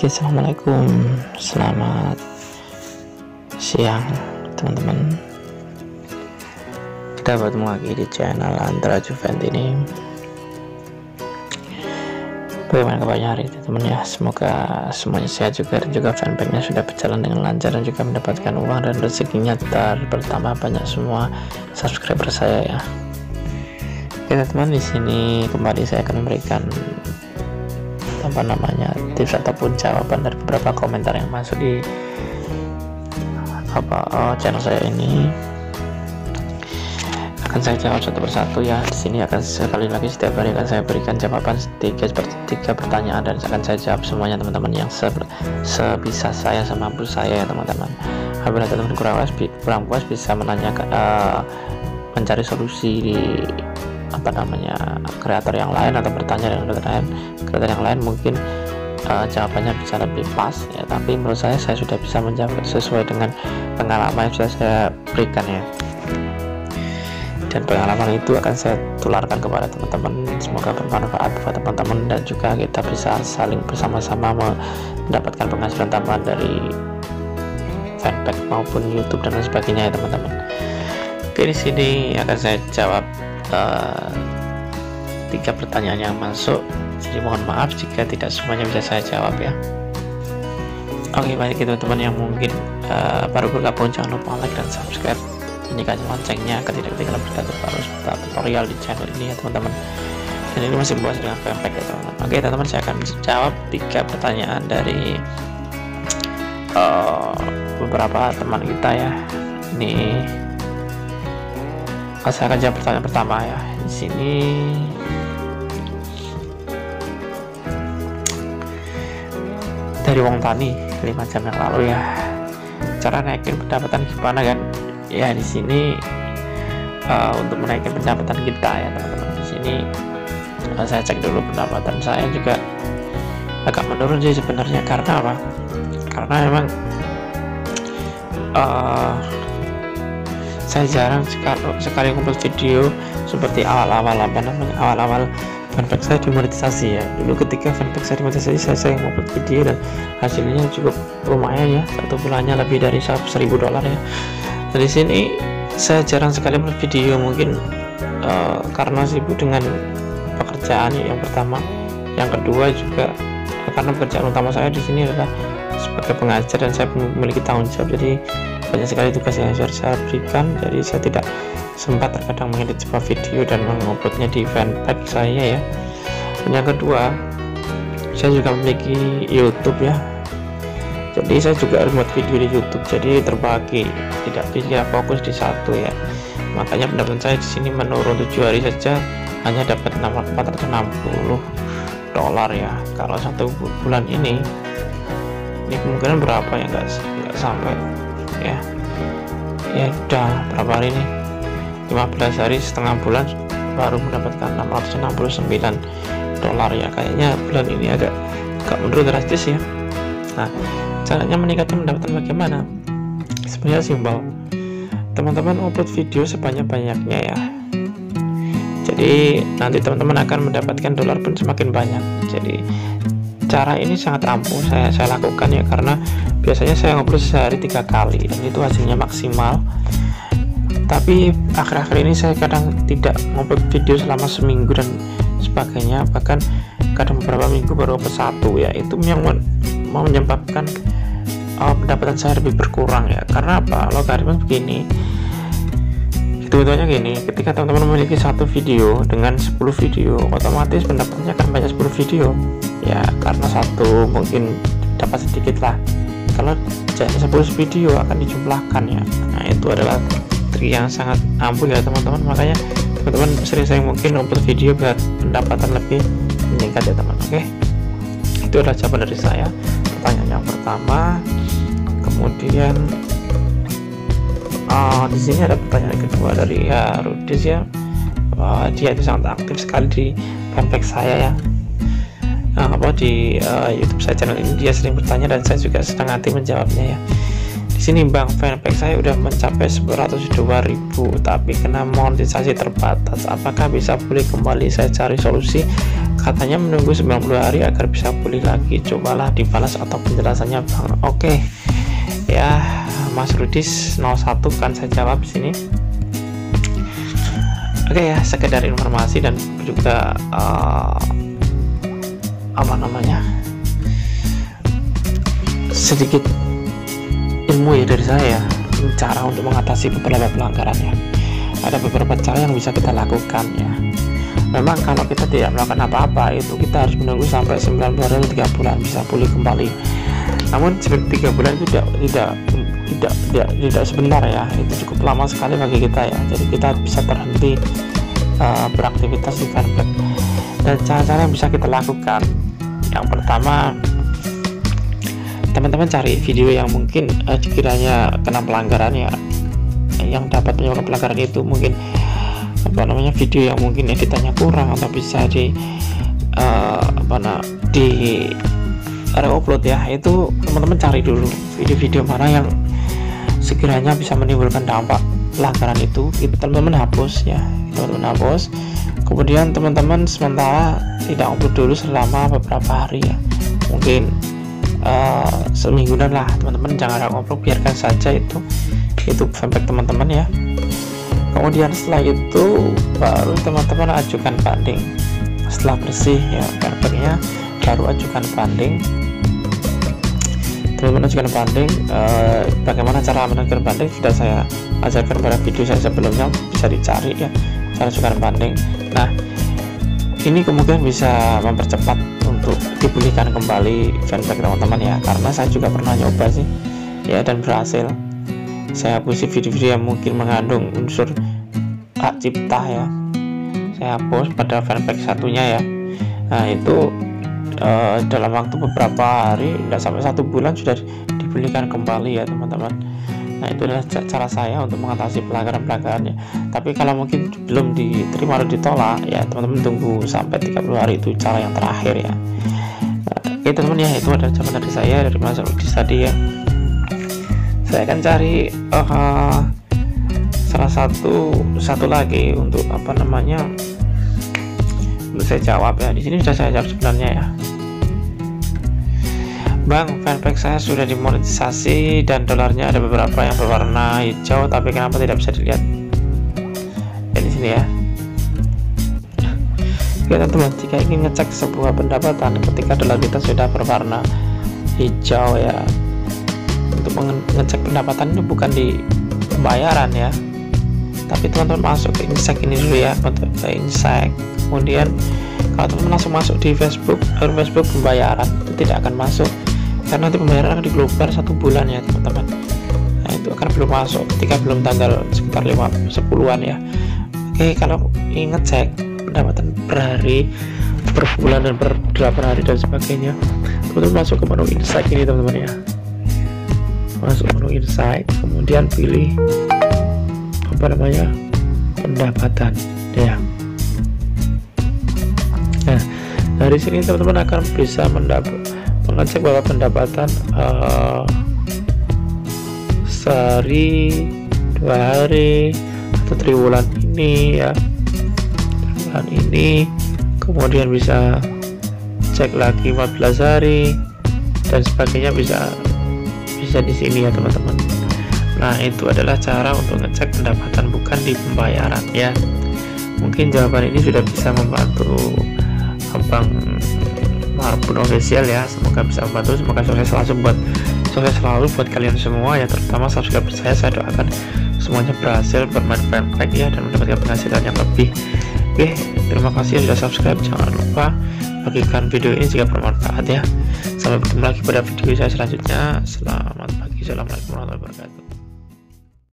Oke, assalamualaikum, selamat siang teman-teman. Kita bertemu lagi di channel Andra Juvent ini. Bagaimana kabarnya hari ini teman ya? Semoga semuanya sehat juga, dan juga fanpage-nya sudah berjalan dengan lancar dan juga mendapatkan uang dan rezekinya bertambah banyak semua subscriber saya ya. Oke teman-teman, di sini kembali saya akan memberikan tips ataupun jawaban dari beberapa komentar yang masuk di channel saya ini. Akan saya jawab satu persatu ya. Di sini akan sekali lagi setiap hari akan saya berikan jawaban tiga pertanyaan, dan akan saya jawab semuanya teman-teman yang sebisa saya, semampu saya ya teman-teman. Apabila teman-teman kurang puas bisa menanyakan mencari solusi di kreator yang lain, atau bertanya dengan kreator yang lain, mungkin jawabannya bisa lebih pas ya. Tapi menurut saya sudah bisa menjawab sesuai dengan pengalaman yang sudah saya berikan ya, dan pengalaman itu akan saya tularkan kepada teman-teman. Semoga bermanfaat buat teman-teman, dan juga kita bisa saling bersama-sama mendapatkan penghasilan tambahan dari fanpage maupun YouTube dan lain sebagainya ya teman-teman. Oke, di sini akan saya jawab 3 pertanyaan yang masuk, jadi mohon maaf jika tidak semuanya bisa saya jawab ya. Oke, bagi teman-teman yang mungkin baru bergabung, jangan lupa like dan subscribe, bunyikan loncengnya agar tidak ketinggalan berita tutorial di channel ini ya teman-teman. Dan ini masih membahas dengan fanpage ya teman-teman. Oke teman-teman, saya akan jawab 3 pertanyaan dari beberapa teman kita ya. Ini saya akan jawab pertanyaan pertama ya. Di sini dari Wong Tani 5 jam yang lalu ya. Cara naikin pendapatan gimana kan? Ya di sini untuk menaikkan pendapatan kita ya teman-teman. Di sini saya cek dulu pendapatan saya juga agak menurun sih sebenarnya. Karena apa? Karena memang saya jarang sekali ngumpul video seperti awal-awal fanpage saya dimonetisasi ya. Dulu ketika fanpage saya dimonetisasi, saya ngumpul video dan hasilnya cukup lumayan ya, satu bulannya lebih dari $1.000 ya. Dan di sini saya jarang sekali membuat video, mungkin karena sibuk dengan pekerjaan yang pertama, yang kedua juga karena pekerjaan utama saya di sini adalah sebagai pengajar, dan saya memiliki tanggung jawab, jadi banyak sekali tugas yang harus saya berikan, jadi saya tidak sempat terkadang mengedit sebuah video dan menguploadnya di fanpage saya ya. Dan yang kedua, saya juga memiliki YouTube ya, jadi saya juga harus buat video di YouTube, jadi terbagi, tidak bisa fokus di satu ya. Makanya pendapatan saya di sini menurun 7 hari saja hanya dapat $460 ya. Kalau satu bulan ini kemungkinan berapa ya, nggak sampai ya udah berapa hari nih, 15 hari, setengah bulan baru mendapatkan $669 ya. Kayaknya bulan ini agak menurun drastis ya. Nah, caranya meningkatkan pendapatan bagaimana? Sebenarnya simpel, teman-teman upload video sebanyak-banyaknya ya, jadi nanti teman-teman akan mendapatkan dolar pun semakin banyak. Jadi cara ini sangat ampuh saya lakukan ya, karena biasanya saya ngupload sehari 3 kali dan itu hasilnya maksimal. Tapi akhir-akhir ini saya kadang tidak ngupload video selama seminggu dan sebagainya, bahkan kadang beberapa minggu baru upload 1 ya. Itu yang mau menyebabkan pendapatan saya lebih berkurang ya. Karena apa? Logaritma begini, hitung-hitungnya gini, ketika teman-teman memiliki 1 video dengan 10 video, otomatis pendapatannya akan banyak 10 video ya, karena 1 mungkin dapat sedikit lah, kalau 10 video akan dijumlahkan ya. Nah, itu adalah trik yang sangat ampuh ya teman-teman. Makanya teman-teman sering mungkin upload video biar pendapatan lebih meningkat ya teman. Oke, itu adalah jawaban dari saya pertanyaan yang pertama. Kemudian di sini ada pertanyaan kedua dari Rudis ya. Dia itu sangat aktif sekali di fanpage saya ya. Di YouTube saya, channel ini dia sering bertanya dan saya juga senang hati menjawabnya ya. Di Sini bang, fanpage saya udah mencapai 102.000 tapi kena monetisasi terbatas, apakah bisa pulih kembali? Saya cari solusi, katanya menunggu 90 hari agar bisa pulih lagi, cobalah dibalas atau penjelasannya bang. Oke ya Mas Rudis 01 kan saya jawab di sini. Oke ya, sekedar informasi dan juga sedikit ilmu ya dari saya, cara untuk mengatasi beberapa pelanggaran ya. Ada beberapa cara yang bisa kita lakukan ya. Memang kalau kita tidak melakukan apa-apa itu kita harus menunggu sampai 90 hari atau 3 bulan bisa pulih kembali. Namun 3 bulan itu tidak sebentar ya, itu cukup lama sekali bagi kita ya. Jadi kita bisa terhenti beraktivitas di fanpage. Dan cara-cara yang bisa kita lakukan, yang pertama, teman-teman cari video yang mungkin sekiranya kena pelanggaran ya, yang dapat menyebabkan pelanggaran itu mungkin video yang mungkin editannya kurang atau bisa di re-upload ya. Itu teman-teman cari dulu video-video mana yang sekiranya bisa menimbulkan dampak pelanggaran itu teman-teman hapus ya, teman-teman hapus. Kemudian teman-teman sementara tidak upload dulu selama beberapa hari ya, mungkin semingguan lah teman-teman, jangan upload, biarkan saja itu fanpage teman-teman ya. Kemudian setelah itu baru teman-teman ajukan banding. Setelah bersih ya fanpage-nya, baru ajukan banding. Teman-teman ajukan banding. Bagaimana cara mengajukan banding sudah saya ajarkan pada video saya sebelumnya, bisa dicari ya cara ajukan banding. Nah ini kemungkinan bisa mempercepat untuk dipulihkan kembali fanpage teman-teman ya, karena saya juga pernah nyoba sih ya dan berhasil. Saya hapus video-video yang mungkin mengandung unsur hak cipta ya, saya hapus pada fanpage satunya ya. Nah itu dalam waktu beberapa hari, tidak sampai 1 bulan sudah dipulihkan kembali ya teman-teman. Nah itu adalah cara saya untuk mengatasi pelanggaran-pelanggarannya. Tapi kalau mungkin belum diterima atau ditolak ya teman-teman tunggu sampai 30 hari, itu cara yang terakhir ya. Oke teman-teman ya, itu adalah jawaban dari saya dari Mas Rudis tadi ya. Saya akan cari salah satu lagi untuk untuk saya jawab ya. Di sini sudah saya jawab sebenarnya ya. Bang, fanpage saya sudah dimonetisasi dan dolarnya ada beberapa yang berwarna hijau, tapi kenapa tidak bisa dilihat? Ya di sini ya. Oke teman-teman, jika ingin ngecek sebuah pendapatan ketika dolar kita sudah berwarna hijau ya, untuk mengecek pendapatan itu bukan di pembayaran ya, tapi teman-teman masuk ke Insight ini dulu ya, untuk ke Insight. Kemudian kalau teman-teman langsung masuk di Facebook pembayaran, itu tidak akan masuk karena nanti pembayaran akan diglobar 1 bulan ya teman-teman. Nah itu akan belum masuk ketika belum tanggal sekitar 10-an ya. Oke, kalau ingin ngecek pendapatan per hari, per bulan dan per 8 hari dan sebagainya, teman-teman masuk ke menu Insight ini teman-teman ya. Masuk menu Insight, kemudian pilih pendapatan ya. Nah dari sini teman-teman akan bisa mengecek bahwa pendapatan sehari, 2 hari atau triwulan ini ya, triwulan ini. Kemudian bisa cek lagi 14 hari dan sebagainya, bisa di sini ya teman-teman. Nah itu adalah cara untuk ngecek pendapatan, bukan di pembayaran ya. Mungkin jawaban ini sudah bisa membantu Abang Marbun Official ya, semoga bisa membantu, semoga sukses selalu buat kalian semua ya, terutama subscriber saya doakan semuanya berhasil bermain fanpage ya dan mendapatkan penghasilan yang lebih. Oke, terima kasih sudah subscribe, jangan lupa bagikan video ini jika bermanfaat ya. Sampai bertemu lagi pada video saya selanjutnya. Selamat pagi, assalamualaikum warahmatullahi wabarakatuh.